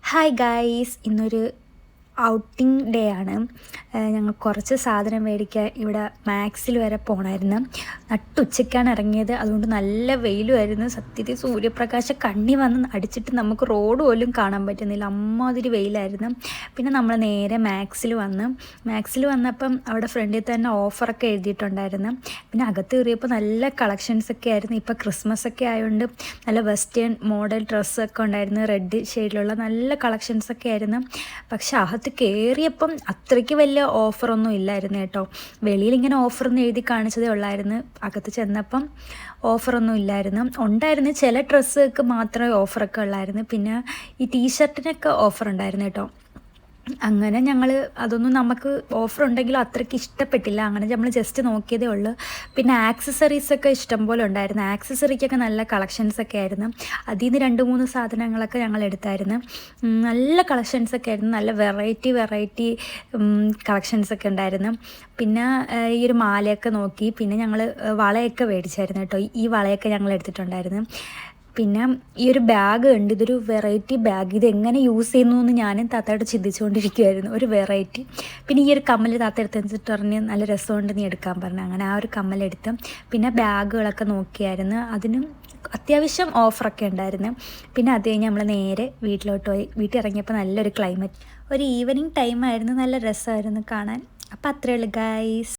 Hi guys, ഇന്നൊരു outing day ആണ്. ഞങ്ങൾ കുറച്ച് സാധനം മേടിക്കാൻ ഇവിടെ മാക്സിൽ വരെ പോകണമായിരുന്നു. നട്ടുച്ചയ്ക്കാണ് ഇറങ്ങിയത്, അതുകൊണ്ട് നല്ല വെയിലുമായിരുന്നു. സത്യത്തിൽ സൂര്യപ്രകാശം കണ്ണി വന്ന് അടിച്ചിട്ട് നമുക്ക് റോഡ് പോലും കാണാൻ പറ്റുന്നില്ല, അമ്മാതിരി വെയിലായിരുന്നു. പിന്നെ നമ്മൾ നേരെ മാക്സിൽ വന്നപ്പം അവിടെ ഫ്രണ്ടിൽ തന്നെ ഓഫറൊക്കെ എഴുതിയിട്ടുണ്ടായിരുന്നു. പിന്നെ അകത്ത് കയറിയപ്പോൾ നല്ല കളക്ഷൻസൊക്കെ ആയിരുന്നു. ഇപ്പോൾ ക്രിസ്മസ് ഒക്കെ ആയതുകൊണ്ട് നല്ല വെസ്റ്റേൺ മോഡൽ ഡ്രസ്സൊക്കെ ഉണ്ടായിരുന്നു, റെഡ് ഷെയ്ഡിലുള്ള നല്ല കളക്ഷൻസൊക്കെ ആയിരുന്നു. പക്ഷെ അകത്ത് കയറിയപ്പം അത്രയ്ക്ക് വലിയ ഓഫറൊന്നും ഇല്ലായിരുന്നു കേട്ടോ. വെളിയിൽ ഇങ്ങനെ ഓഫറൊന്നും എഴുതി കാണിച്ചതേ ഉള്ളായിരുന്നു. അകത്ത് ചെന്നപ്പം ഓഫറൊന്നും ഇല്ലായിരുന്നു. ഉണ്ടായിരുന്നു, ചില ഡ്രസ്സുകൾക്ക് മാത്രമേ ഓഫറൊക്കെ ഉള്ളായിരുന്നു. പിന്നെ ഈ ടീഷർട്ടിനൊക്കെ ഓഫർ ഉണ്ടായിരുന്നു കേട്ടോ. അങ്ങനെ ഞങ്ങൾ അതൊന്നും നമുക്ക് ഓഫർ ഉണ്ടെങ്കിലും അത്രയ്ക്ക് ഇഷ്ടപ്പെട്ടില്ല. അങ്ങനെ നമ്മൾ ജസ്റ്റ് നോക്കിയതേ ഉള്ളൂ. പിന്നെ ആക്സസറീസൊക്കെ ഇഷ്ടം പോലെ ഉണ്ടായിരുന്നു. ആക്സസറിക്കൊക്കെ നല്ല കളക്ഷൻസൊക്കെ ആയിരുന്നു. അതിൽ നിന്ന് 2-3 സാധനങ്ങളൊക്കെ ഞങ്ങൾ എടുത്തായിരുന്നു. നല്ല കളക്ഷൻസൊക്കെ ആയിരുന്നു. നല്ല വെറൈറ്റി കളക്ഷൻസൊക്കെ ഉണ്ടായിരുന്നു. പിന്നെ ഈ ഒരു മാലയൊക്കെ നോക്കി. പിന്നെ ഞങ്ങൾ വളയൊക്കെ മേടിച്ചായിരുന്നു കേട്ടോ. ഈ വളയൊക്കെ ഞങ്ങൾ എടുത്തിട്ടുണ്ടായിരുന്നു. പിന്നെ ഈ ഒരു ബാഗ് ഉണ്ട്, ഇതൊരു വെറൈറ്റി ബാഗ്. ഇത് എങ്ങനെ യൂസ് ചെയ്യുന്നു എന്ന് ഞാനും താത്തയോട് ചിന്തിച്ചുകൊണ്ടിരിക്കുമായിരുന്നു. ഒരു വെറൈറ്റി. പിന്നെ ഈ ഒരു കമ്മൽ താത്ത എടുത്തെന്നിട്ട് പറഞ്ഞ് നല്ല രസമുണ്ട്, നീ എടുക്കാൻ പറഞ്ഞു. അങ്ങനെ ആ ഒരു കമ്മലെടുത്ത്. പിന്നെ ബാഗുകളൊക്കെ നോക്കിയായിരുന്നു, അതിനും അത്യാവശ്യം ഓഫറൊക്കെ ഉണ്ടായിരുന്നു. പിന്നെ അത് കഴിഞ്ഞ് നമ്മൾ നേരെ വീട്ടിലോട്ട് പോയി. വീട്ടിൽ ഇറങ്ങിയപ്പോൾ നല്ലൊരു ക്ലൈമറ്റ്, ഒരു ഈവനിങ് ടൈമായിരുന്നു, നല്ല രസമായിരുന്നു കാണാൻ. അപ്പോൾ അത്രയേ ഉള്ളൂ ഗൈസ്.